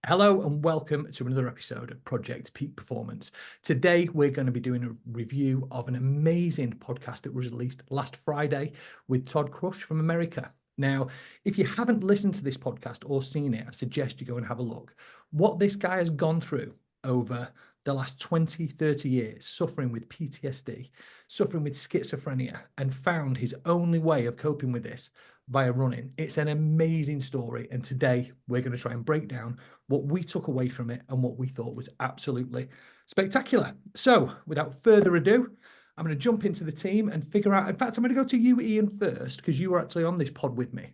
Hello and welcome to another episode of Project Peak Performance. Today we're going to be doing a review of an amazing podcast that was released last Friday with Todd Crush from America. Now, if you haven't listened to this podcast or seen it, I suggest you go and have a look. What this guy has gone through over the last 20, 30 years, suffering with PTSD, suffering with schizophrenia, and found his only way of coping with this via running. It's an amazing story. And today we're going to try and break down what we took away from it and what we thought was absolutely spectacular. So without further ado, I'm going to jump into the team and figure out, in fact, I'm going to go to you, Ian, first, because you were actually on this pod with me,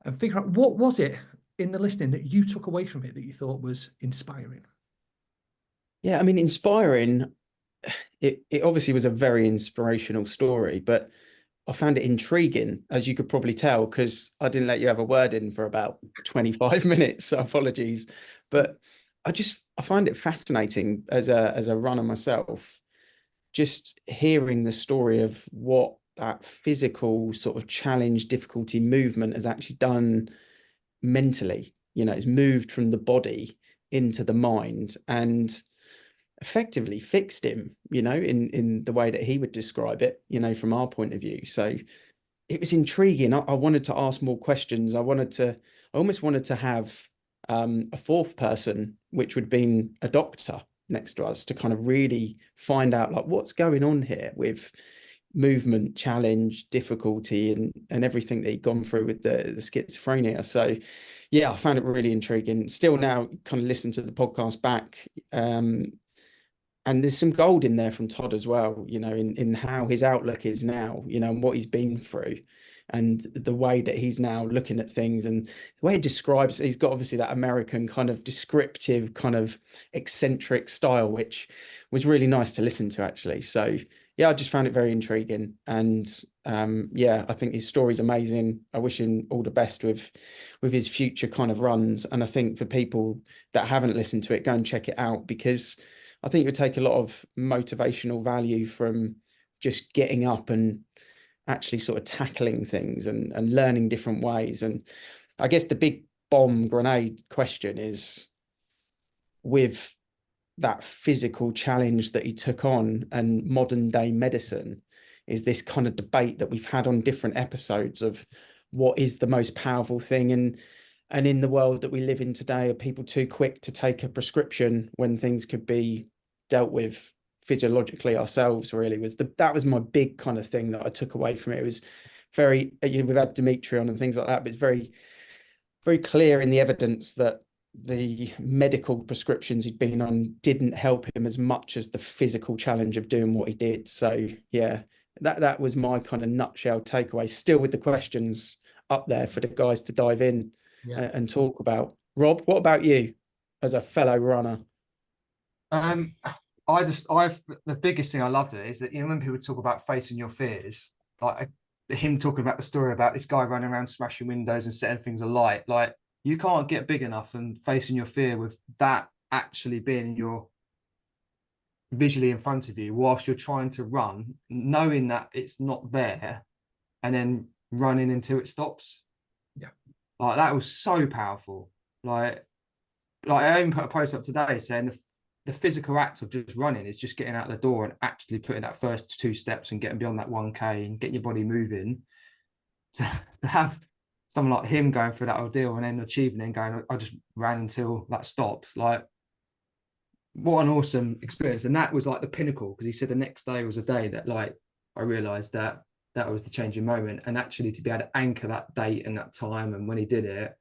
and figure out what was it in the listening that you took away from it that you thought was inspiring? Yeah, I mean, inspiring, it obviously was a very inspirational story, but I found it intriguing, as you could probably tell, because I didn't let you have a word in for about 25 minutes, so apologies. But I find it fascinating as a runner myself, just hearing the story of what that physical sort of challenge, difficulty, movement has actually done mentally. It's moved from the body into the mind and effectively fixed him, in the way that he would describe it, from our point of view. So it was intriguing. I wanted to ask more questions. I almost wanted to have a fourth person, which would be a doctor next to us, to kind of really find out like what's going on here with movement, challenge, difficulty, and everything that he'd gone through with the schizophrenia. So yeah, I found it really intriguing. Still now kind of listen to the podcast back. And there's some gold in there from Todd as well, in how his outlook is now, and what he's been through and the way that he's now looking at things and the way he describes, he's got obviously that American kind of descriptive, kind of eccentric style, which was really nice to listen to actually. So yeah, I just found it very intriguing. And yeah, I think his story's amazing. I wish him all the best with his future kind of runs. And I think for people that haven't listened to it, go and check it out, because I think it would take a lot of motivational value from just getting up and actually sort of tackling things and learning different ways. And I guess the big bomb grenade question is, with that physical challenge that he took on and modern day medicine, is this kind of debate that we've had on different episodes of what is the most powerful thing. And in the world that we live in today, are people too quick to take a prescription when things could be dealt with physiologically ourselves? Really that was my big kind of thing that I took away from it. It was very, we've had Dimitri on and things like that, but it's very, very clear in the evidence that the medical prescriptions he'd been on didn't help him as much as the physical challenge of doing what he did. So yeah, that was my kind of nutshell takeaway, still with the questions up there for the guys to dive in and talk about. Rob, what about you as a fellow runner? The biggest thing I loved it is that, when people talk about facing your fears, like him talking about the story about this guy running around smashing windows and setting things alight, like you can't get big enough than facing your fear with that actually being visually in front of you whilst you're trying to run, knowing that it's not there, and then running until it stops. Yeah, like that was so powerful. Like I even put a post up today saying the physical act of just running is just getting out the door and actually putting that first 2 steps and getting beyond that 1K and getting your body moving. To have someone like him going through that ordeal and then achieving it and going, I just ran until that stops. Like, what an awesome experience. And that was like the pinnacle, because he said the next day was a day that, like, I realized that was the changing moment. And actually to be able to anchor that date and that time and when he did it,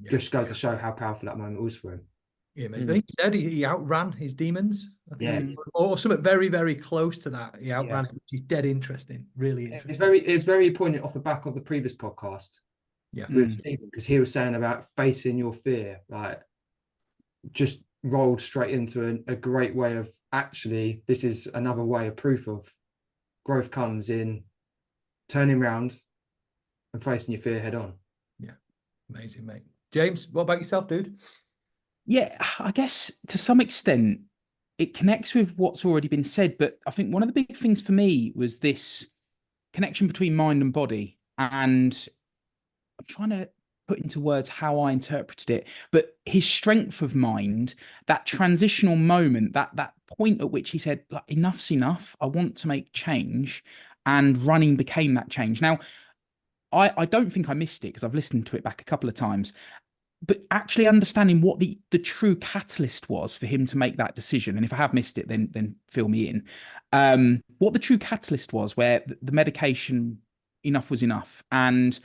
just goes to show how powerful that moment was for him. Yeah, I think he said he outran his demons. I think, yeah, or something very, very close to that. He outran it, which is dead interesting, really interesting. It's very poignant off the back of the previous podcast. Yeah, with Stephen, because he was saying about facing your fear, like just rolled straight into a great way of, actually, this is another way of proof of growth comes in turning around and facing your fear head on. Yeah, amazing, mate. James, what about yourself, dude? Yeah, I guess to some extent it connects with what's already been said, but I think one of the big things for me was this connection between mind and body. And I'm trying to put into words how I interpreted it, but his strength of mind, that transitional moment, that point at which he said, like, enough's enough, I want to make change, and running became that change. Now, I don't think I missed it because I've listened to it back a couple of times, but actually understanding what the true catalyst was for him to make that decision, and if I have missed it, then fill me in. What the true catalyst was, where the medication, enough was enough, and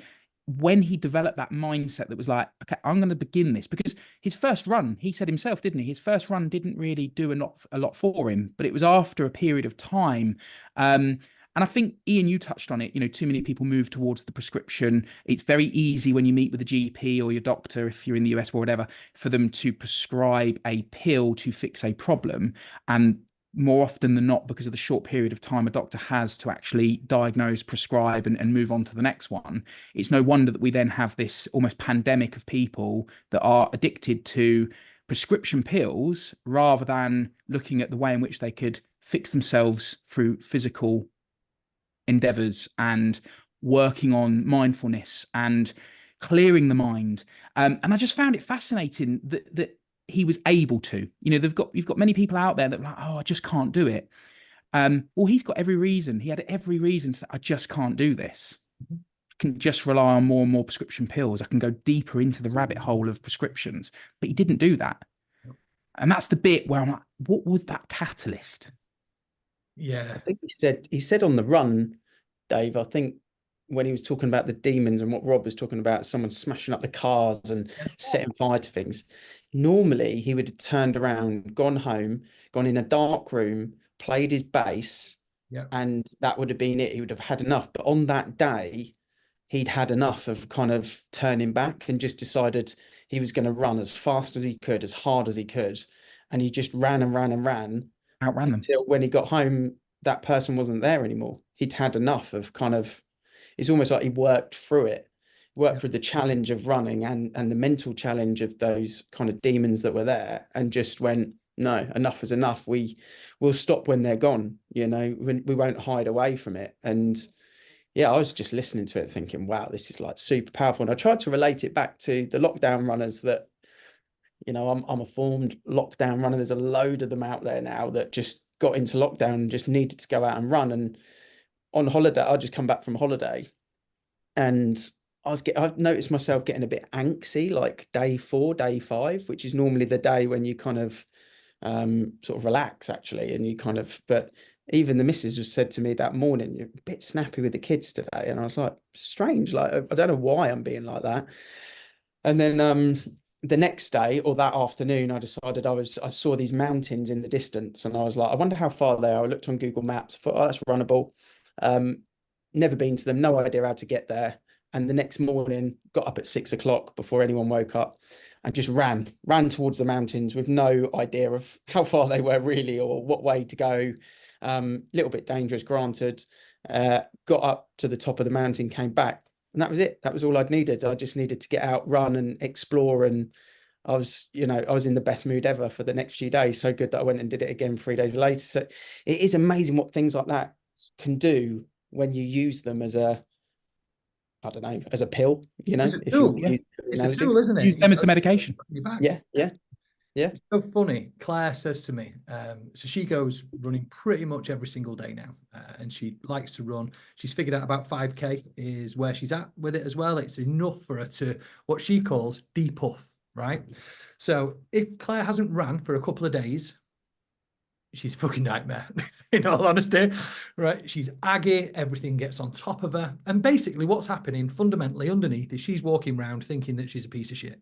when he developed that mindset that was like, okay, I'm going to begin this, because his first run, he said himself, didn't he? His first run didn't really do a lot for him, but it was after a period of time. And I think, Ian, you touched on it, too many people move towards the prescription. It's very easy when you meet with a GP or your doctor, if you're in the US or whatever, for them to prescribe a pill to fix a problem. And more often than not, because of the short period of time a doctor has to actually diagnose, prescribe, and move on to the next one, it's no wonder that we then have this almost pandemic of people that are addicted to prescription pills rather than looking at the way in which they could fix themselves through physical endeavors and working on mindfulness and clearing the mind. And I just found it fascinating that he was able to. You've got many people out there that are like, oh, I just can't do it. Well, he's got every reason. He had every reason to say, I just can't do this. I can just rely on more and more prescription pills. I can go deeper into the rabbit hole of prescriptions. But he didn't do that. And that's the bit where I'm like, what was that catalyst? Yeah. I think he said on the run, Dave, I think when he was talking about the demons and what Rob was talking about, someone smashing up the cars and setting fire to things. Normally he would have turned around, gone home, gone in a dark room, played his bass, and that would have been it. He would have had enough. But on that day, he'd had enough of kind of turning back and just decided he was going to run as fast as he could, as hard as he could. And he just ran and ran and ran. Outran them. Until when he got home, that person wasn't there anymore. He'd had enough of kind of, it's almost like he worked through it, through the challenge of running and the mental challenge of those kind of demons that were there, and just went, no, enough is enough. We'll stop when they're gone, we won't hide away from it. And yeah, I was just listening to it thinking, wow, this is like super powerful. And I tried to relate it back to the lockdown runners that, I'm a formed lockdown runner. There's a load of them out there now that just got into lockdown and just needed to go out and run. And on holiday, I just come back from holiday, and I've noticed myself getting a bit antsy, like day 4, day 5, which is normally the day when you kind of sort of relax actually, and you kind of. But even the missus was said to me that morning, you're a bit snappy with the kids today, and I was like, strange, like I don't know why I'm being like that. And then the next day or that afternoon, I decided I saw these mountains in the distance, and I was like, I wonder how far they are. I looked on Google Maps, I thought, oh, that's runnable. Never been to them, no idea how to get there. And the next morning, got up at 6 o'clock before anyone woke up, and just ran towards the mountains with no idea of how far they were really or what way to go. Little bit dangerous, granted. Got up to the top of the mountain, came back. And that was it. That was all I'd needed. I just needed to get out, run and explore. And I was in the best mood ever for the next few days. So good that I went and did it again 3 days later. So it is amazing what things like that can do when you use them as a pill, It's a tool, It's a tool, isn't it? Use them as the medication. Yeah. It's so funny. Claire says to me, so she goes running pretty much every single day now, and she likes to run. She's figured out about 5K is where she's at with it as well. It's enough for her to what she calls depuff, right? So if Claire hasn't ran for a couple of days, she's a fucking nightmare, in all honesty, right? She's aggy, everything gets on top of her. And basically what's happening fundamentally underneath is she's walking around thinking that she's a piece of shit.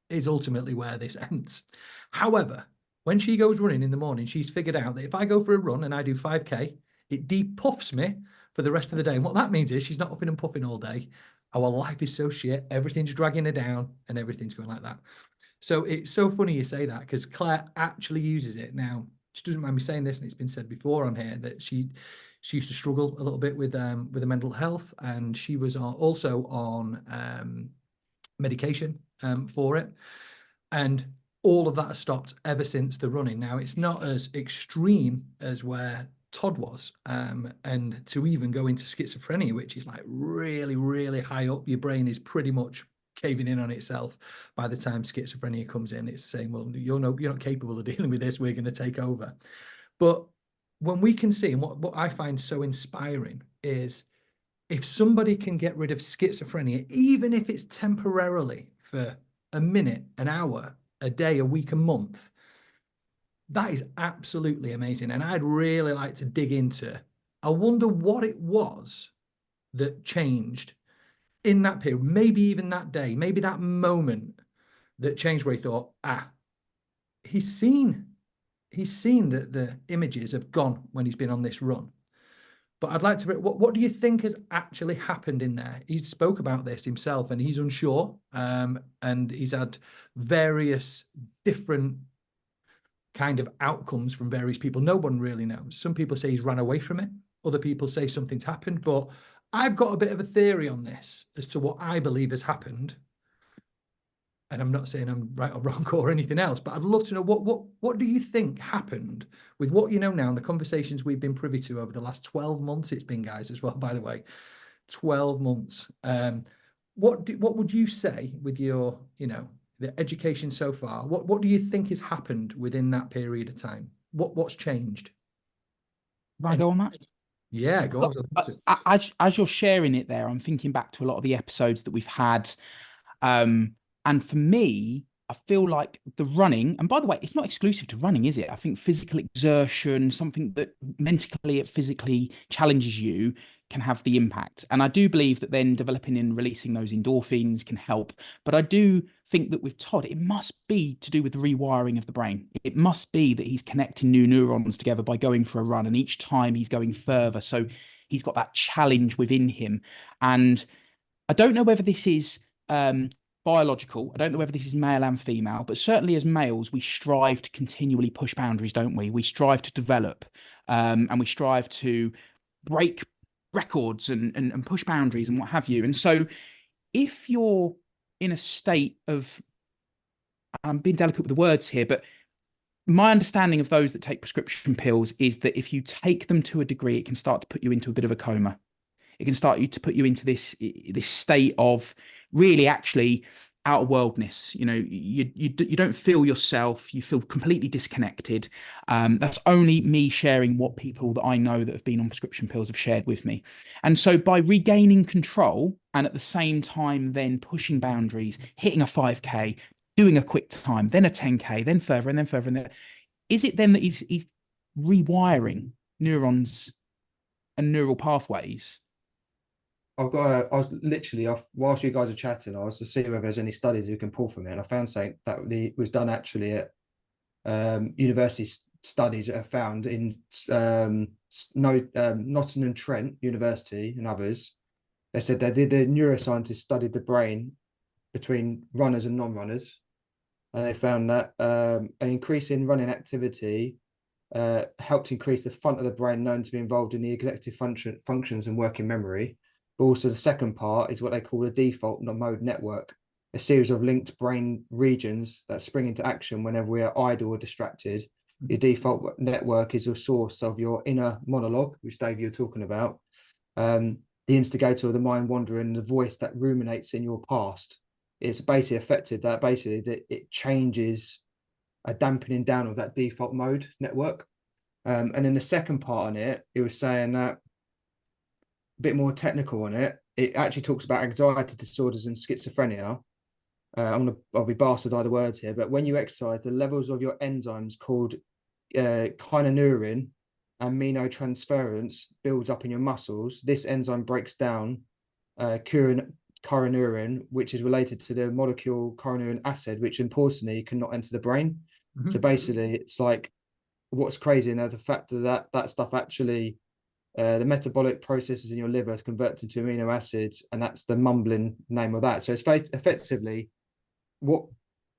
Is ultimately where this ends. However, when she goes running in the morning, she's figured out that if I go for a run and I do 5K, it depuffs me for the rest of the day. And what that means is she's not huffing and puffing all day. Our life is so shit. Everything's dragging her down and everything's going like that. So it's so funny you say that, because Claire actually uses it. Now, she doesn't mind me saying this, and it's been said before on here, that she used to struggle a little bit with her mental health, and she was also on medication for it, and all of that has stopped ever since the running. Now, it's not as extreme as where Todd was, and to even go into schizophrenia, which is like really, really high up, your brain is pretty much caving in on itself. By the time schizophrenia comes in, it's saying, well, you're not capable of dealing with this, we're going to take over. But when we can see, and what I find so inspiring is, if somebody can get rid of schizophrenia, even if it's temporarily for a minute, an hour, a day, a week, a month, that is absolutely amazing. And I'd really like to dig into, I wonder what it was that changed in that period, maybe even that day, maybe that moment that changed, where he thought, he's seen that the images have gone when he's been on this run. But I'd like to, what do you think has actually happened in there? He spoke about this himself, and he's unsure, and he's had various different kind of outcomes from various people. No one really knows. Some people say he's run away from it. Other people say something's happened. But I've got a bit of a theory on this as to what I believe has happened. And I'm not saying I'm right or wrong or anything else, but I'd love to know, what do you think happened with what you know now and the conversations we've been privy to over the last 12 months? It's been, guys, as well, by the way, 12 months. What would you say with your, the education so far? What do you think has happened within that period of time? What's changed? Can I go on that? Yeah, go on. As you're sharing it there, I'm thinking back to a lot of the episodes that we've had. And for me, I feel like the running, and by the way, it's not exclusive to running, is it? I think physical exertion, something that mentally, physically challenges you, can have the impact. And I do believe that then developing and releasing those endorphins can help. But I do think that with Todd, it must be to do with the rewiring of the brain. It must be that he's connecting new neurons together by going for a run, and each time he's going further. So he's got that challenge within him. And I don't know whether this is biological. I don't know whether this is male and female, but certainly as males, we strive to continually push boundaries, don't we? We strive to develop, and we strive to break records and push boundaries and what have you. And so if you're in a state of, I'm being delicate with the words here, but my understanding of those that take prescription pills is that if you take them to a degree, it can start to put you into a bit of a coma. It can start to put you into this state of really actually out of worldness. You don't feel yourself. You feel completely disconnected. That's only me sharing what people that I know that have been on prescription pills have shared with me. And so by regaining control and at the same time then pushing boundaries, hitting a 5K, doing a quick time, then a 10K, then further and then further, and then, is it then that he's rewiring neurons and neural pathways? I was literally off whilst you guys are chatting. I was to see whether there's any studies you can pull from it, and I found something that was done actually at university studies that are found in Nottingham-Trent University and others. They said the neuroscientists studied the brain between runners and non-runners, and they found that an increase in running activity helped increase the front of the brain known to be involved in the executive functions and working memory. But also the second part is what they call a default mode network, a series of linked brain regions that spring into action whenever we are idle or distracted. Your default network is a source of your inner monologue, which Dave, you're talking about, the instigator of the mind wandering, the voice that ruminates in your past. It's basically affected that it changes a dampening down of that default mode network. And then the second part on it was saying that, bit more technical on it, it actually talks about anxiety disorders and schizophrenia. I'll be bastardized the words here, but when you exercise, the levels of your enzymes called kynurenine and aminotransferase builds up in your muscles. This enzyme breaks down kynurenine, which is related to the molecule kynurenine acid, which importantly cannot enter the brain. So basically, it's like, what's crazy now, the fact that stuff actually, the metabolic processes in your liver convert into amino acids, and that's the mumbling name of that. So it's effectively, what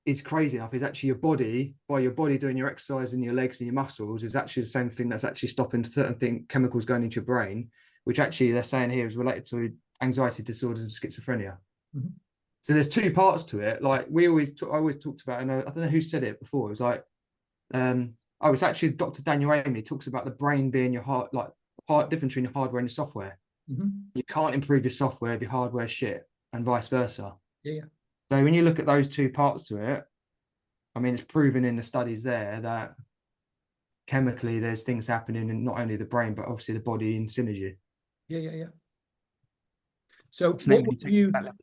is crazy enough is actually your body doing your exercise in your legs and your muscles is actually the same thing that's actually stopping certain chemicals going into your brain, which actually they're saying here is related to anxiety disorders and schizophrenia. So there's two parts to it. Like I always talked about, and I don't know who said it before. It was like, it's actually Dr. Daniel Amy talks about the brain being your heart, like difference between your hardware and your software. You can't improve your software if your hardware shit, and vice versa. So when you look at those two parts to it, I mean, it's proven in the studies there that chemically there's things happening in not only the brain, but obviously the body in synergy. Yeah. So So maybe take that level.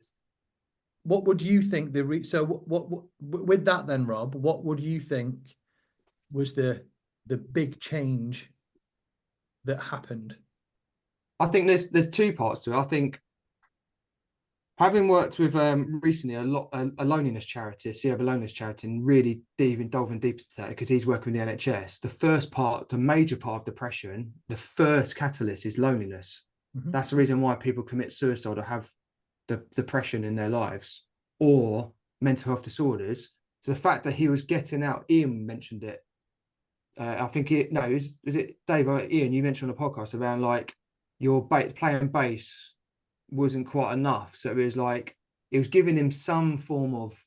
what would you think so what with that then, Rob, what would you think was the big change that happened? I think there's two parts to it. I think having worked with recently a loneliness charity, a CEO of a loneliness charity, and really delving deep into that because he's working with the NHS. The major part of depression, the first catalyst is loneliness. Mm-hmm. That's the reason why people commit suicide or have the depression in their lives or mental health disorders. So the fact that he was getting out, Ian mentioned it. I think is it Dave or Ian? You mentioned on the podcast around like your playing bass wasn't quite enough. So it was like it was giving him some form of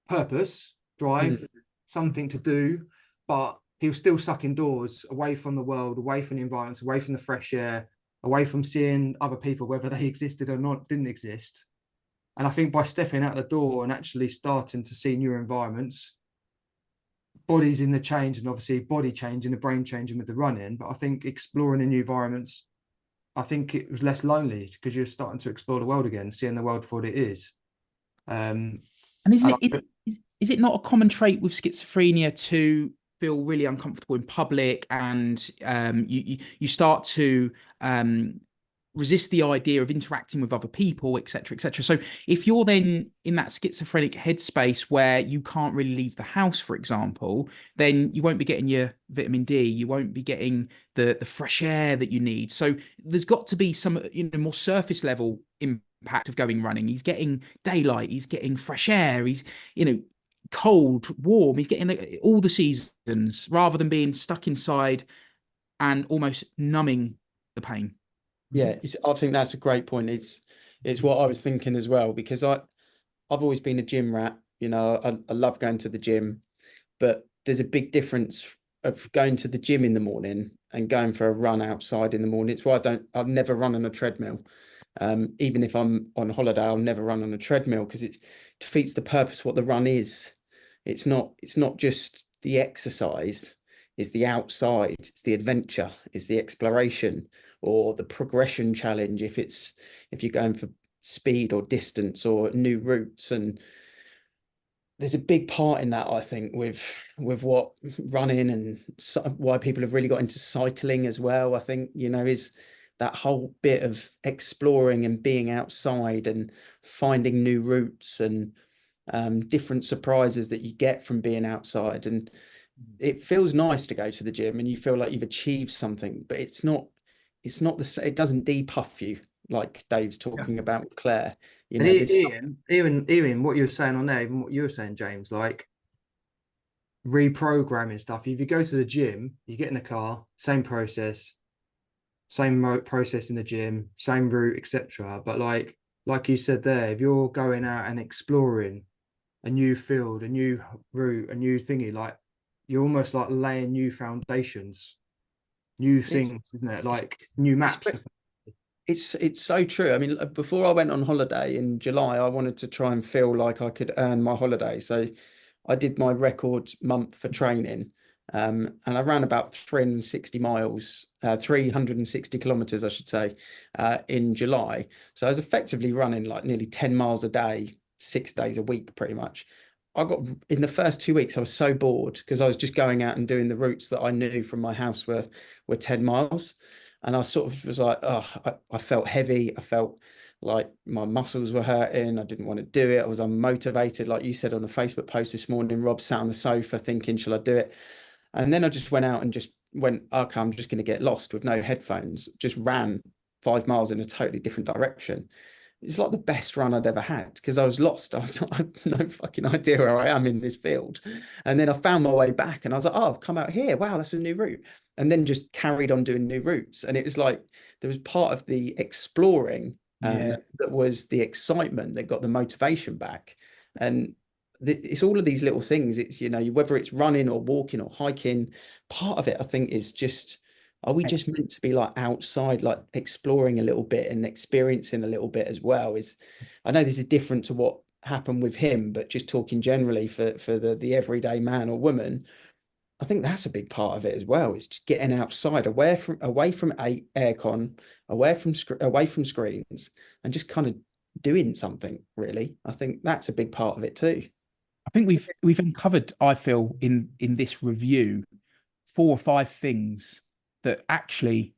purpose, drive, something to do, but he was still stuck indoors, away from the world, away from the environments, away from the fresh air, away from seeing other people, whether they existed or not, didn't exist. And I think by stepping out the door and actually starting to see new environments, bodies in the change, and obviously body change and the brain changing with the running, but I think exploring the new environments, I think it was less lonely because you're starting to explore the world again, seeing the world for what it is. And is it not a common trait with schizophrenia to feel really uncomfortable in public, and you start to resist the idea of interacting with other people, etc., etc. So if you're then in that schizophrenic headspace where you can't really leave the house, for example, then you won't be getting your vitamin D, you won't be getting the fresh air that you need. So there's got to be some more surface level impact of going running. He's getting daylight, he's getting fresh air, he's cold, warm, he's getting all the seasons rather than being stuck inside and almost numbing the pain. Yeah, I think that's a great point. It's what I was thinking as well, because I've always been a gym rat. I love going to the gym, but there's a big difference of going to the gym in the morning and going for a run outside in the morning. It's why I've never run on a treadmill. Even if I'm on holiday, I'll never run on a treadmill because it defeats the purpose of what the run is. It's not just the exercise, it's the outside, it's the adventure, it's the exploration, or the progression challenge if you're going for speed or distance or new routes. And there's a big part in that, I think, with what running and why people have really got into cycling as well, I think, is that whole bit of exploring and being outside and finding new routes and different surprises that you get from being outside. And it feels nice to go to the gym and you feel like you've achieved something, but it's not the same. It doesn't depuff you like Dave's talking about with Claire. And Ian, what you're saying on there, even what you're saying, James, like reprogramming stuff. If you go to the gym, you get in the car, same process in the gym, same route, etc. But like you said there, if you're going out and exploring a new field, a new route, a new thingy, like you're almost like laying new foundations, new things, isn't it? Like new maps. It's so true. I mean, before I went on holiday in July, I wanted to try and feel like I could earn my holiday. So I did my record month for training, and I ran about 360 kilometers, I should say, in July. So I was effectively running like nearly 10 miles a day, 6 days a week, pretty much. In the first 2 weeks, I was so bored because I was just going out and doing the routes that I knew from my house were 10 miles. And I sort of was like, I felt heavy. I felt like my muscles were hurting. I didn't want to do it. I was unmotivated. Like you said on a Facebook post this morning, Rob sat on the sofa thinking, shall I do it? And then I just went out and just went, okay, I'm just going to get lost with no headphones. Just ran 5 miles in a totally different direction. It's like the best run I'd ever had because I was lost. I had no fucking idea where I am in this field. And then I found my way back and I was like, oh, I've come out here. Wow, that's a new route. And then just carried on doing new routes. And it was like, there was part of the exploring that was the excitement that got the motivation back. And it's all of these little things. It's, whether it's running or walking or hiking, part of it, I think, is just, are we just meant to be like outside, like exploring a little bit and experiencing a little bit as well? I know this is different to happen with him, but just talking generally for the everyday man or woman, I think that's a big part of it as well. It's just getting outside, away from aircon, away from screens, and just kind of doing something. Really, I think that's a big part of it too. I think we've uncovered, I feel, in this review, 4 or 5 things that actually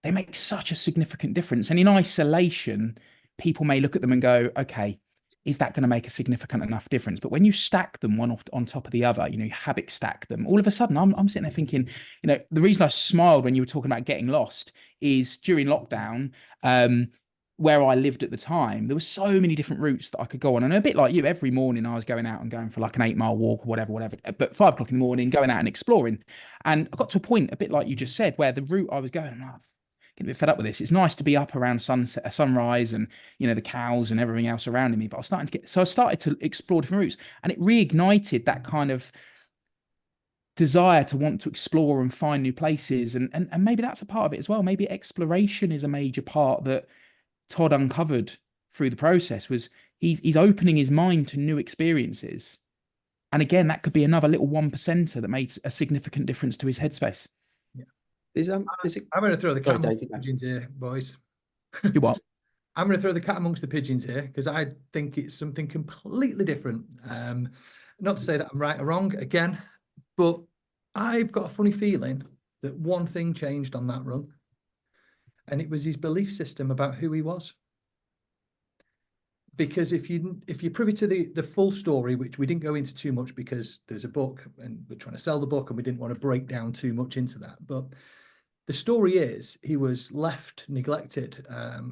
they make such a significant difference. And in isolation, people may look at them and go, okay, is that going to make a significant enough difference? But when you stack them one on top of the other, you habit stack them, all of a sudden I'm sitting there thinking, the reason I smiled when you were talking about getting lost is during lockdown, where I lived at the time, there were so many different routes that I could go on. And a bit like you, every morning I was going out and going for like an 8-mile walk or whatever. But 5 o'clock in the morning, going out and exploring. And I got to a point, a bit like you just said, where the route I was going, I'm like, getting a bit fed up with this. It's nice to be up around sunset, sunrise, and the cows and everything else around me. But I started to explore different routes, and it reignited that kind of desire to want to explore and find new places. And maybe that's a part of it as well. Maybe exploration is a major part that Todd uncovered through the process. Was he's opening his mind to new experiences. And again, that could be another little 1%er that made a significant difference to his headspace. I'm going to throw the cat amongst the pigeons here, boys. You what? I'm going to throw the cat amongst the pigeons here because I think it's something completely different. Not to say that I'm right or wrong again, but I've got a funny feeling that one thing changed on that run, and it was his belief system about who he was. Because if you're privy to the full story, which we didn't go into too much because there's a book and we're trying to sell the book and we didn't want to break down too much into that, but the story is he was left neglected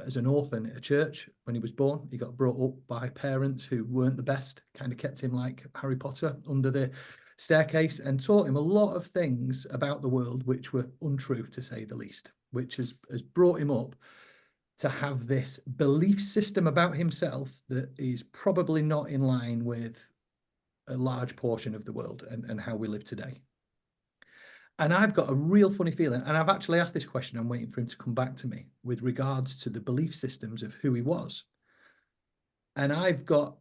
as an orphan at a church when he was born. He got brought up by parents who weren't the best, kind of kept him like Harry Potter under the staircase and taught him a lot of things about the world which were untrue, to say the least, which has brought him up to have this belief system about himself that is probably not in line with a large portion of the world and how we live today. And I've got a real funny feeling, and I've actually asked this question, I'm waiting for him to come back to me, with regards to the belief systems of who he was. And I've got,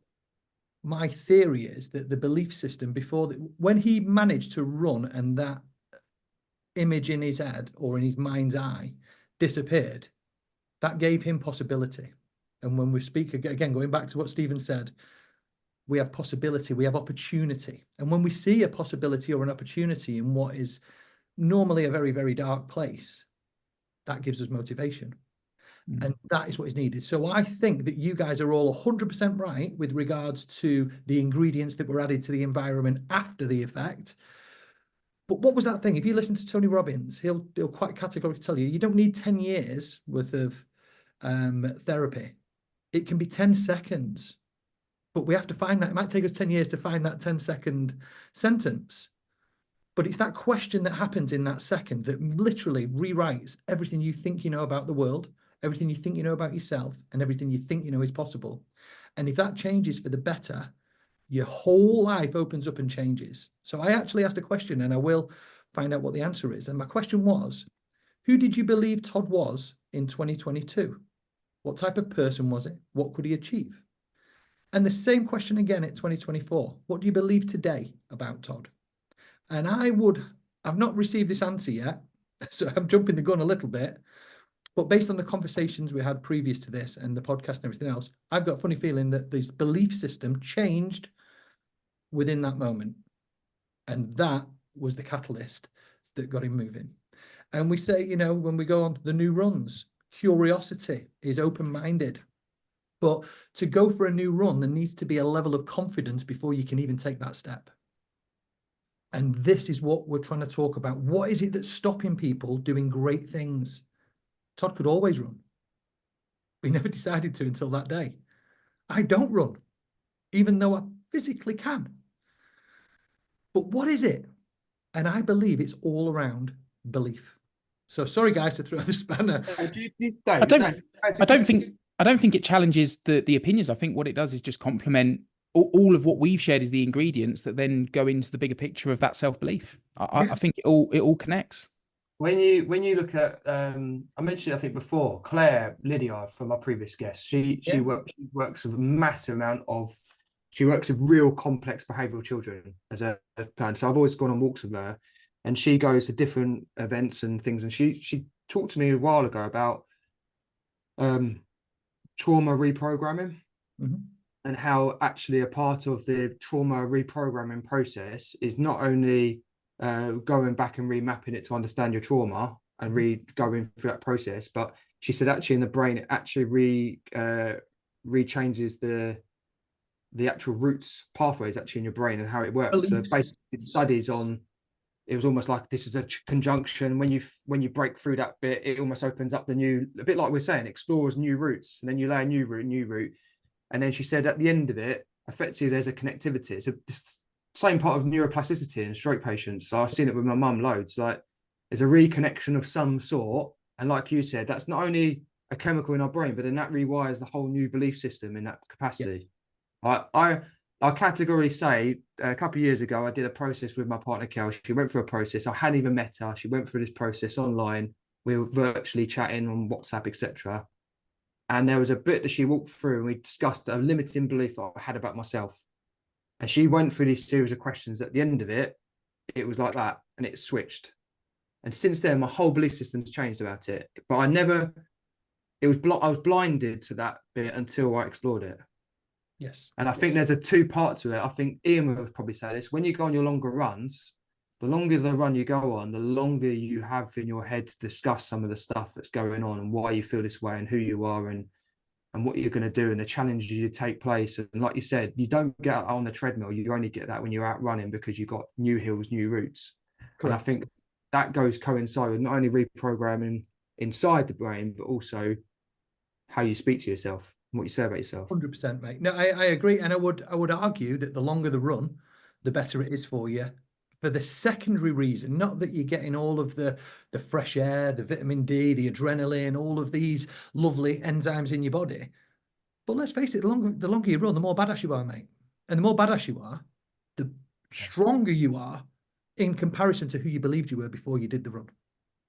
my theory is that the belief system when he managed to run and that image in his head or in his mind's eye disappeared, that gave him possibility. And when we speak, again, going back to what Stephen said, we have possibility, we have opportunity. And when we see a possibility or an opportunity in what is normally a very, very dark place, that gives us motivation. And that is what is needed. So I think that you guys are all 100% right with regards to the ingredients that were added to the environment after the effect. But what was that thing? If you listen to Tony Robbins, he'll quite categorically tell you, you don't need 10 years worth of therapy. It can be 10 seconds. But we have to find that. It might take us 10 years to find that 10-second sentence. But it's that question that happens in that second that literally rewrites everything you think you know about the world, everything you think you know about yourself, and everything you think you know is possible. And if that changes for the better, your whole life opens up and changes. So I actually asked a question, and I will find out what the answer is. And my question was, who did you believe Todd was in 2022? What type of person was it? What could he achieve? And the same question again at 2024. What do you believe today about Todd? And I've not received this answer yet, so I'm jumping the gun a little bit. But based on the conversations we had previous to this and the podcast and everything else, I've got a funny feeling that this belief system changed within that moment. And that was the catalyst that got him moving. And we say, when we go on the new runs, curiosity is open-minded. But to go for a new run, there needs to be a level of confidence before you can even take that step. And this is what we're trying to talk about. What is it that's stopping people doing great things? Todd could always run. We never decided to until that day. I don't run, even though I physically can. But what is it? And I believe it's all around belief. So sorry, guys, to throw the spanner. I don't think it challenges the opinions. I think what it does is just complement all of what we've shared is the ingredients that then go into the bigger picture of that self-belief. I think it all connects. When you look at I mentioned, I think before, Claire Lydiard from our previous guest, she works with a massive amount of she works with real complex behavioural children as a plan. So I've always gone on walks with her, and she goes to different events and things. And she talked to me a while ago about trauma reprogramming. Mm-hmm. And how actually a part of the trauma reprogramming process is not only going back and remapping it to understand your trauma and going through that process, but she said actually in the brain it actually rechanges the actual roots pathways actually in your brain and how it works. So basically it studies on, it was almost like this is a conjunction. When you break through that bit, it almost opens up the new, a bit like we're saying, explores new routes, and then you lay a new route. And then she said at the end of it, effectively, there's a connectivity. It's the same part of neuroplasticity in stroke patients. So I've seen it with my mum loads. Like there's a reconnection of some sort. And like you said, that's not only a chemical in our brain, but then that rewires the whole new belief system in that capacity. Yeah. I categorically say a couple of years ago, I did a process with my partner, Kel. She went through a process. I hadn't even met her. She went through this process online. We were virtually chatting on WhatsApp, etc. And there was a bit that she walked through and we discussed a limiting belief I had about myself. And she went through this series of questions. At the end of it, it was like that and it switched. And since then, my whole belief system's changed about it. But I was blinded to that bit until I explored it. Yes. And I think there's a two-part to it. I think Ian would probably say this. When you go on your longer runs, the longer the run you go on, the longer you have in your head to discuss some of the stuff that's going on and why you feel this way and who you are and what you're going to do and the challenges you take place. And like you said, you don't get out on the treadmill. You only get that when you're out running because you've got new hills, new routes. Correct. And I think that coincide with not only reprogramming inside the brain, but also how you speak to yourself and what you say about yourself. 100%, mate. No, I agree. And I would argue that the longer the run, the better it is for you. For the secondary reason, not that you're getting all of the fresh air, the vitamin D, the adrenaline, all of these lovely enzymes in your body. But let's face it, the longer you run, the more badass you are, mate. And the more badass you are, the stronger you are in comparison to who you believed you were before you did the run.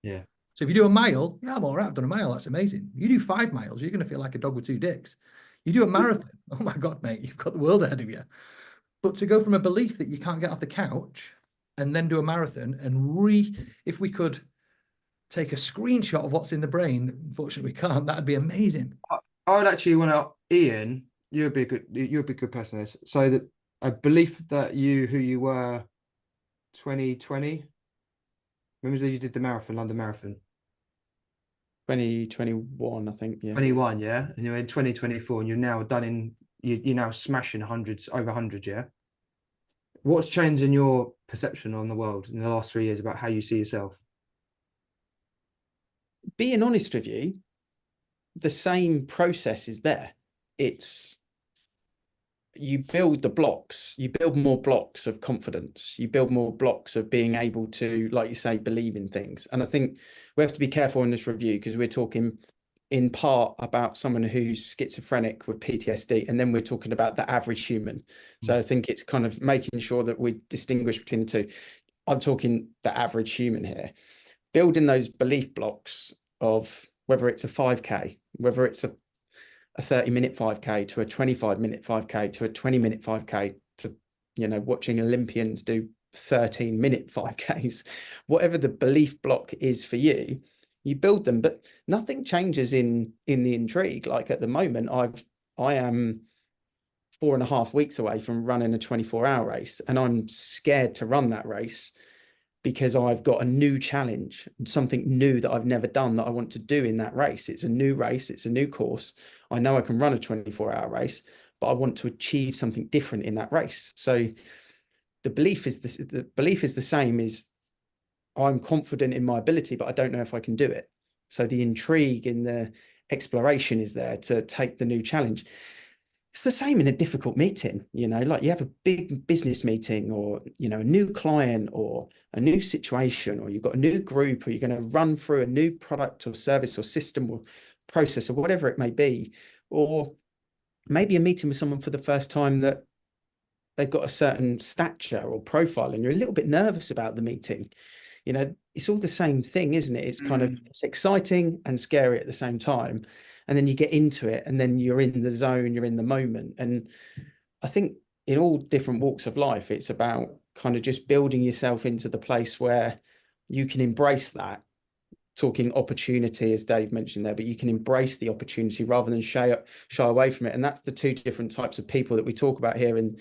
Yeah. So if you do a mile, yeah, I'm all right, I've done a mile, that's amazing. You do 5 miles, you're going to feel like a dog with 2 dicks. You do a marathon, oh my God, mate, you've got the world ahead of you. But to go from a belief that you can't get off the couch and then do a marathon and if we could take a screenshot of what's in the brain, unfortunately we can't, that'd be amazing. I would actually want to, Ian, you're a big good person at this. So that a belief that who you were 2020, when was it you did the marathon, London Marathon? 2021, I think. Yeah. 21, yeah. And you're in 2024 and you're now you're now smashing hundreds, over 100, yeah. What's changed in your perception on the world in the last 3 years about how you see yourself? Being honest with you, the same process is there. It's you build the blocks, you build more blocks of confidence, you build more blocks of being able to, like you say, believe in things. And I think we have to be careful in this review because we're talking in part about someone who's schizophrenic with PTSD, and then we're talking about the average human. So I think it's kind of making sure that we distinguish between the two. I'm talking the average human here, building those belief blocks of whether it's a 5K, whether it's a 30-minute 5K to a 25-minute 5K to a 20-minute 5K to, watching Olympians do 13-minute 5Ks, whatever the belief block is for you, you build them, but nothing changes in the intrigue. Like at the moment, I am 4.5 weeks away from running a 24-hour race, and I'm scared to run that race because I've got a new challenge, something new that I've never done that I want to do in that race. It's a new race. It's a new course. I know I can run a 24-hour race, but I want to achieve something different in that race. So the belief is the same is I'm confident in my ability, but I don't know if I can do it. So the intrigue in the exploration is there to take the new challenge. It's the same in a difficult meeting, like you have a big business meeting or, a new client or a new situation, or you've got a new group, or you're going to run through a new product or service or system or process or whatever it may be. Or maybe a meeting with someone for the first time that they've got a certain stature or profile and you're a little bit nervous about the meeting. It's all the same thing, isn't it? It's kind of, it's exciting and scary at the same time. And then you get into it and then you're in the zone, you're in the moment. And I think in all different walks of life, it's about kind of just building yourself into the place where you can embrace that. Talking opportunity, as Dave mentioned there, but you can embrace the opportunity rather than shy away from it. And that's the two different types of people that we talk about here, in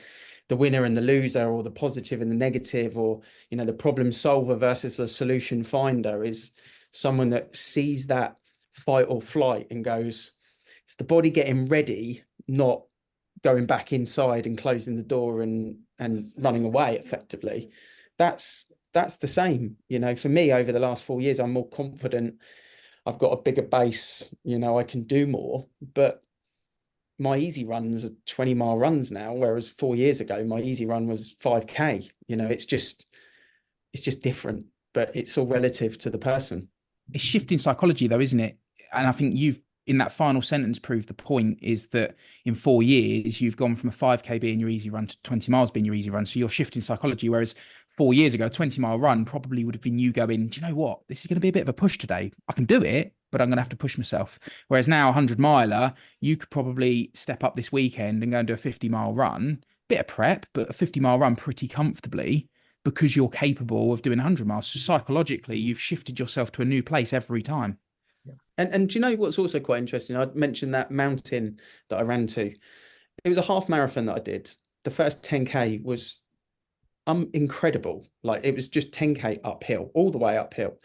the winner and the loser, or the positive and the negative, or, you know, the problem solver versus the solution finder, is someone that sees that fight or flight and goes, it's the body getting ready, not going back inside and closing the door and running away effectively. That's the same, you know, for me over the last 4 years. I'm more confident. I've got a bigger base, you know, I can do more. But my easy runs are 20-mile runs now, whereas 4 years ago my easy run was 5K. You know, it's just different, but it's all relative to the person. It's shifting psychology though, isn't it? And I think you've, in that final sentence, proved the point, is that in 4 years you've gone from a 5K being your easy run to 20 miles being your easy run. So you're shifting psychology, whereas 4 years ago, a 20-mile run probably would have been you going, do you know what? This is going to be a bit of a push today. I can do it, but I'm going to have to push myself. Whereas now, a 100-miler, you could probably step up this weekend and go and do a 50-mile run, bit of prep, but a 50-mile run pretty comfortably, because you're capable of doing 100 miles. So psychologically, you've shifted yourself to a new place every time. And do you know what's also quite interesting? I mentioned that mountain that I ran to. It was a half marathon that I did. The first 10K was incredible. Like, it was just 10K uphill, all the way uphill.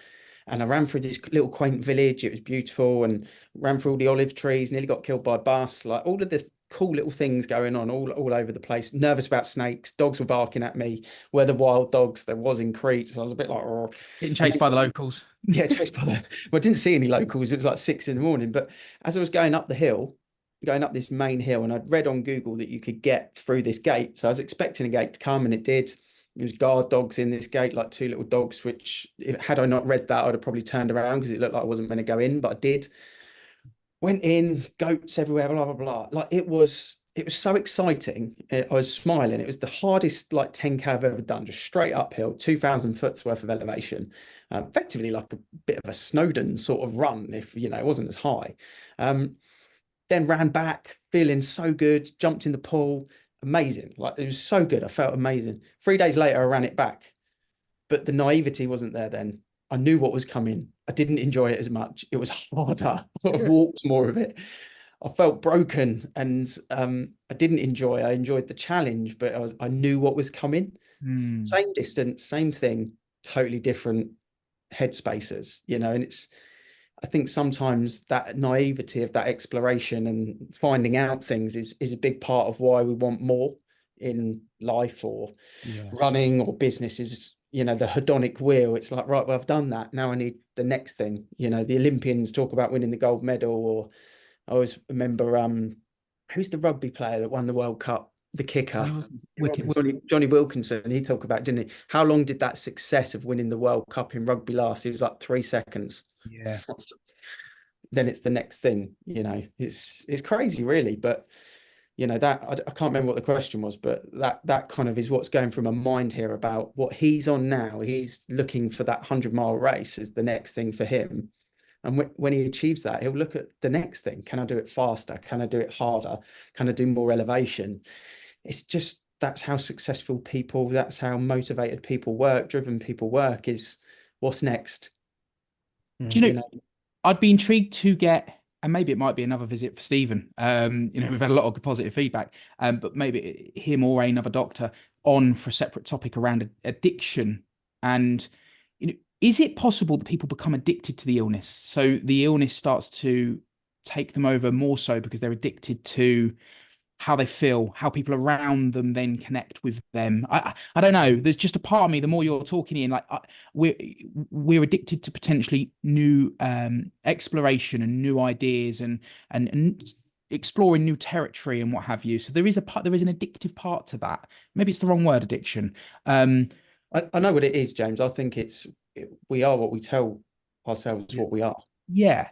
And I ran through this little quaint village. It was beautiful, and ran through all the olive trees, nearly got killed by a bus, like all of this cool little things going on all over the place. Nervous about snakes. Dogs were barking at me. Where the wild dogs there was in Crete. So I was a bit like, oh. Getting chased by the locals. Yeah, chased by the, well, I didn't see any locals. It was like 6 a.m. But as I was going up the hill, going up this main hill, and I'd read on Google that you could get through this gate. So I was expecting a gate to come, and it did. There was guard dogs in this gate, like 2 little dogs, which, had I not read that, I'd have probably turned around, because it looked like I wasn't going to go in, but I did. Went in, goats everywhere, blah, blah, blah. Like, it was so exciting. I was smiling. It was the hardest, like, 10K I've ever done, just straight uphill, 2,000 foot worth of elevation. Effectively like a bit of a Snowdon sort of run, if, you know, it wasn't as high. Then ran back, feeling so good, jumped in the pool. Amazing. Like, it was so good. I felt amazing. 3 days later, I ran it back, but the naivety wasn't there then. I knew what was coming. I didn't enjoy it as much. It was harder. I've walked more of it. I felt broken, and I didn't enjoy. I enjoyed the challenge, but I knew what was coming. Same distance, same thing, totally different headspaces, you know. And I think sometimes that naivety of that exploration and finding out things is a big part of why we want more in life, or running, or business. Is, you know, the hedonic wheel. It's like, right, well, I've done that. Now I need the next thing. You know, the Olympians talk about winning the gold medal, or I always remember, who's the rugby player that won the World Cup? The kicker, Johnny Wilkinson. He talked about, didn't he? How long did that success of winning the World Cup in rugby last? It was like 3 seconds. Yeah. Then it's the next thing, you know. It's crazy, really. But, you know, that I can't remember what the question was, but that kind of is what's going through my mind here about what he's on now. He's looking for that 100-mile race as the next thing for him. And when he achieves that, he'll look at the next thing. Can I do it faster? Can I do it harder? Can I do more elevation? It's just, that's how successful people, that's how motivated people work, driven people work, is what's next. Do you know, I'd be intrigued to get, and maybe it might be another visit for Stephen. You know, we've had a lot of positive feedback, but maybe him or another doctor on for a separate topic around addiction. And, you know, is it possible that people become addicted to the illness? So the illness starts to take them over more so because they're addicted to how they feel, how people around them then connect with them. I don't know. There's just a part of me, the more you're talking in, like, we're addicted to potentially new exploration and new ideas and exploring new territory and what have you. So there is an addictive part to that. Maybe it's the wrong word, addiction. I know what it is, James. I think we are what we tell ourselves what we are. Yeah.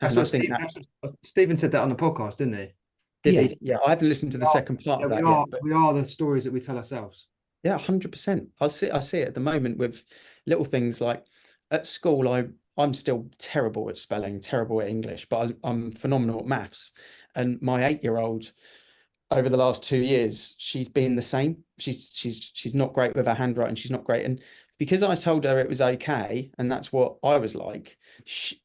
That's what Stephen said that on the podcast, didn't he? Did he? Yeah, I haven't listened to the second part of that yet. We are the stories that we tell ourselves. Yeah, 100%. I see it at the moment with little things like at school. I'm still terrible at spelling, terrible at English, but I'm phenomenal at maths. And my 8-year-old over the last 2 years, she's been the same. She's not great with her handwriting. She's not great. And because I told her it was okay, and that's what I was like,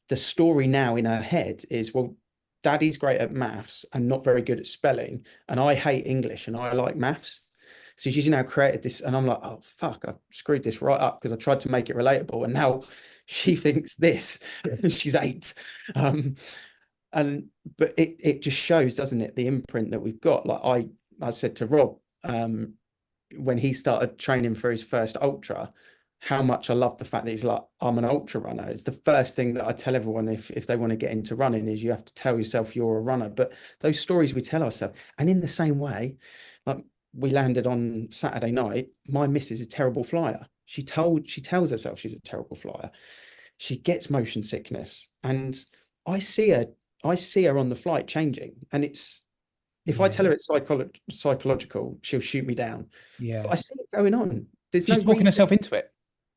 the story now in her head is, well, Daddy's great at maths and not very good at spelling, and I hate English and I like maths. So she's now created this, and I'm like, oh fuck, I've screwed this right up because I tried to make it relatable, and now she thinks this. She's 8. But it just shows, doesn't it, the imprint that we've got. Like I said to Rob, when he started training for his first ultra, how much I love the fact that he's like, I'm an ultra runner. It's the first thing that I tell everyone if they want to get into running, is you have to tell yourself you're a runner. But those stories we tell ourselves, and in the same way, like we landed on Saturday night, my missus is a terrible flyer. She tells herself she's a terrible flyer. She gets motion sickness, and I see her on the flight changing, and it's, if I tell her it's psychological, she'll shoot me down. Yeah. But I see it going on. There's She's no talking herself into it.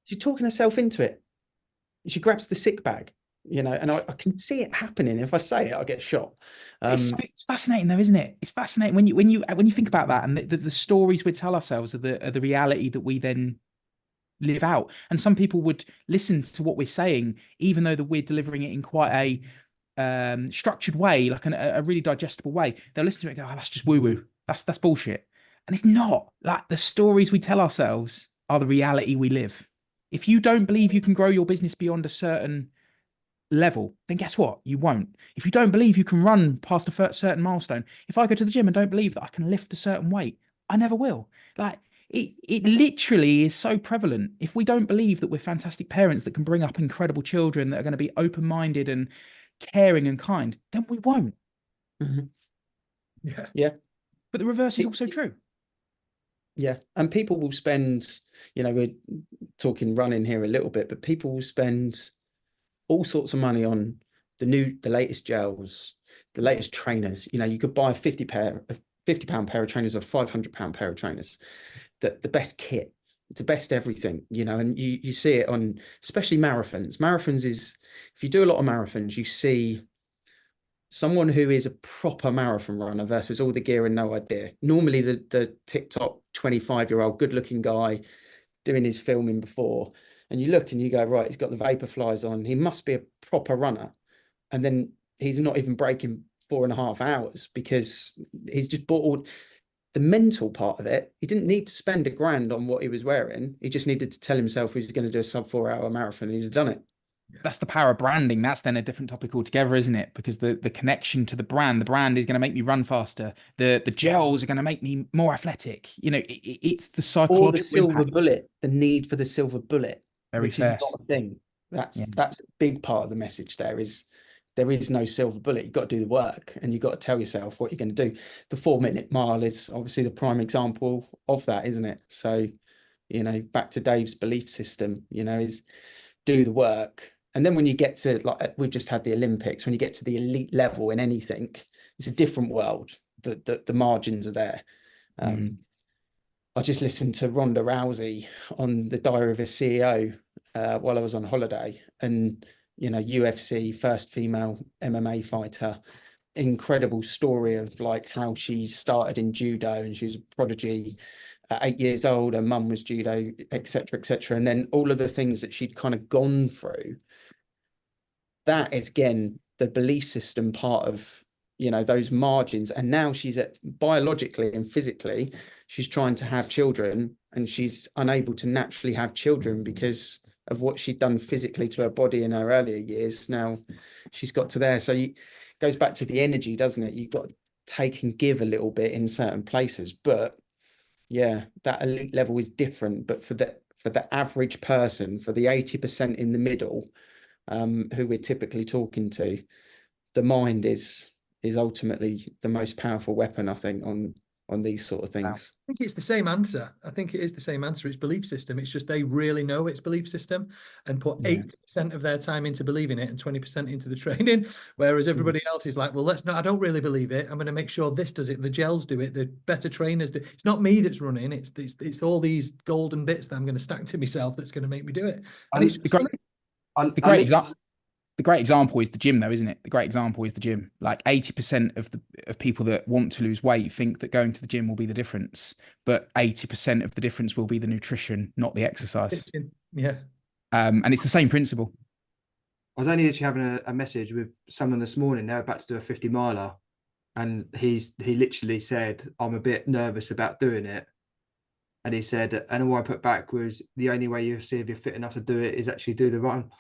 She's talking herself into it. She grabs the sick bag, and I can see it happening. If I say it, I'll get shot. It's fascinating though, isn't it? It's fascinating when you think about that, and the stories we tell ourselves are the reality that we then live out. And some people would listen to what we're saying, even though we're delivering it in quite a structured way, like a really digestible way. They'll listen to it and go, oh, that's just woo-woo. That's bullshit. And it's not. Like, the stories we tell ourselves are the reality we live. If you don't believe you can grow your business beyond a certain level, then guess what? You won't. If you don't believe you can run past a certain milestone, if I go to the gym and don't believe that I can lift a certain weight, I never will. Like, it literally is so prevalent. If we don't believe that we're fantastic parents that can bring up incredible children that are going to be open-minded and caring and kind, then we won't. Yeah. Yeah. But the reverse is also true. Yeah. And people will spend, we're talking running here a little bit, but people will spend all sorts of money on the latest gels, the latest trainers. You could buy a £50 pair of trainers or £500 pair of trainers, the best kit, the best everything, and you see it on, especially marathons is, if you do a lot of marathons, you see someone who is a proper marathon runner versus all the gear and no idea. Normally the TikTok 25-year-old good looking guy doing his filming before, and you look and you go, right, he's got the vapor flies on, he must be a proper runner. And then he's not even breaking 4.5 hours because he's just bought all the mental part of it. He didn't need to spend £1,000 on what he was wearing. He just needed to tell himself he was going to do a sub 4-hour marathon, and he'd have done it. That's the power of branding. That's then a different topic altogether, isn't it? Because the connection to the brand is going to make me run faster. The gels are going to make me more athletic. It's the psychological Or the silver impact. bullet, the need for the silver bullet, Which is not a thing. That's a big part of the message. There is no silver bullet. You've got to do the work, and you've got to tell yourself what you're going to do. The 4-minute mile is obviously the prime example of that, isn't it? So, back to Dave's belief system, is do the work. And then when you get to, like, we've just had the Olympics, when you get to the elite level in anything, it's a different world. The margins are there. I just listened to Ronda Rousey on the Diary of a CEO while I was on holiday, and UFC, first female MMA fighter, incredible story of like how she started in judo, and she was a prodigy at 8 years old. Her mum was judo, etc., and then all of the things that she'd kind of gone through. That is, again, the belief system part of those margins. And now she's biologically and physically, she's trying to have children, and she's unable to naturally have children because of what she'd done physically to her body in her earlier years. Now she's got to there. So it goes back to the energy, doesn't it? You've got to take and give a little bit in certain places. But yeah, that elite level is different. But for the average person, for the 80% in the middle, who we're typically talking to, the mind is ultimately the most powerful weapon, I think, on these sort of things. I think it's the same answer. I think it is the same answer. It's belief system. It's just they really know it's belief system and put 80% of their time into believing it and 20% into the training. Whereas everybody else is like, well, I don't really believe it. I'm going to make sure this does it. The gels do it. The better trainers do. It's not me that's running. It's all these golden bits that I'm going to stack to myself that's going to make me do it. And it's The the great example is the gym, though, isn't it? The great example is the gym. Like 80% of people that want to lose weight think that going to the gym will be the difference, but 80% of the difference will be the nutrition, not the exercise. Yeah. And it's the same principle. I was only actually having a message with someone this morning. They're about to do a 50 miler, and he literally said, "I'm a bit nervous about doing it." And he said, and all I put back was, the only way you see if you're fit enough to do it is actually do the run.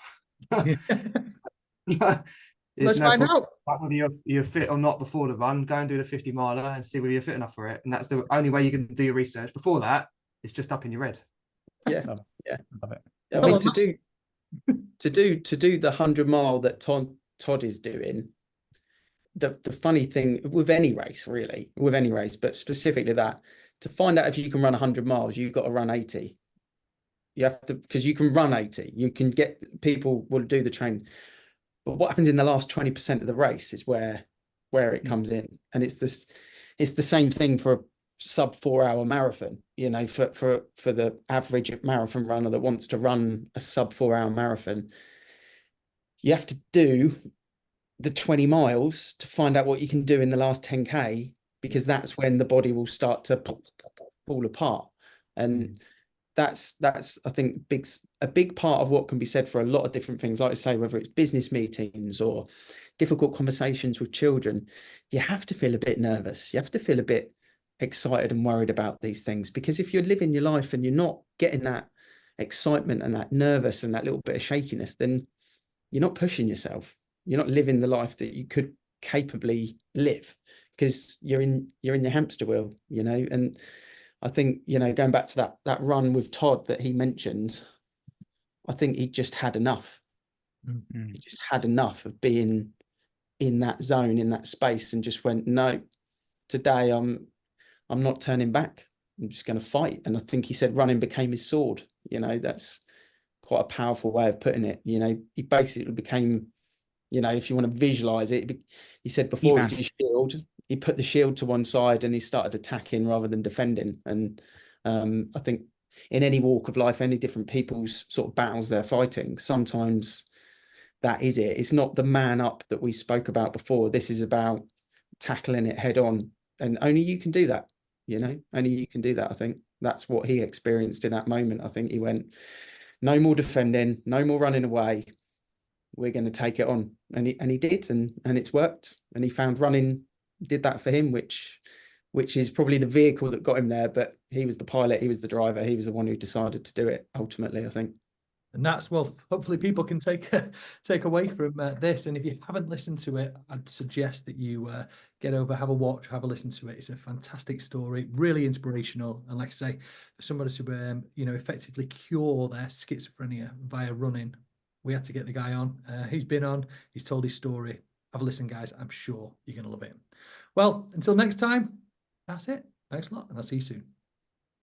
Let's find out. Like whether you're fit or not before the run, go and do the 50 miler and see whether you're fit enough for it. And that's the only way you can do your research. Before that, it's just up in your head. Yeah, Love it. yeah, Love it. I mean, to do the 100-mile that Todd is doing. The funny thing with any race, really, but specifically that, to find out if you can run 100 miles, you've got to run 80. You have to, because you can run 80. You can get, people will do the training. But what happens in the last 20% of the race is where it comes in. And it's the same thing for a sub 4-hour marathon, you know, for the average marathon runner that wants to run a sub 4-hour marathon. You have to do the 20 miles to find out what you can do in the last 10K, because that's when the body will start to fall apart. And that's I think a big part of what can be said for a lot of different things, like I say, whether it's business meetings or difficult conversations with children. You have to feel a bit nervous, you have to feel a bit excited and worried about these things, because if you're living your life and you're not getting that excitement and that nervous and that little bit of shakiness, then you're not pushing yourself, you're not living the life that you could capably live, because you're in your hamster wheel, you know. And I think, you know, going back to that run with Todd that he mentioned, I think he just had enough. He just had enough of being in that zone, in that space, and just went, no, today I'm not turning back. I'm just going to fight. And I think he said running became his sword. You know, that's quite a powerful way of putting it. You know, he basically became, you know, if you want to visualize it, he said before it was his shield. He put the shield to one side and he started attacking rather than defending. And I think in any walk of life, any different people's sort of battles they're fighting, sometimes that is it. It's not the man up that we spoke about before. This is about tackling it head on. And only you can do that, you know, only you can do that. I think that's what he experienced in that moment. I think he went, no more defending, no more running away. We're going to take it on. And he did, and it's worked. And he found running did that for him, which is probably the vehicle that got him there. But he was the pilot, he was the driver, he was the one who decided to do it ultimately, I think. And that's, well, hopefully people can take away from this. And if you haven't listened to it, I'd suggest that you get over, have a watch, have a listen to it. It's a fantastic story, really inspirational. And like I say, for somebody to you know, effectively cure their schizophrenia via running, we had to get the guy on. He's been on, he's told his story. Have a listen, guys. I'm sure you're going to love it. Well, until next time, that's it. Thanks a lot, and I'll see you soon.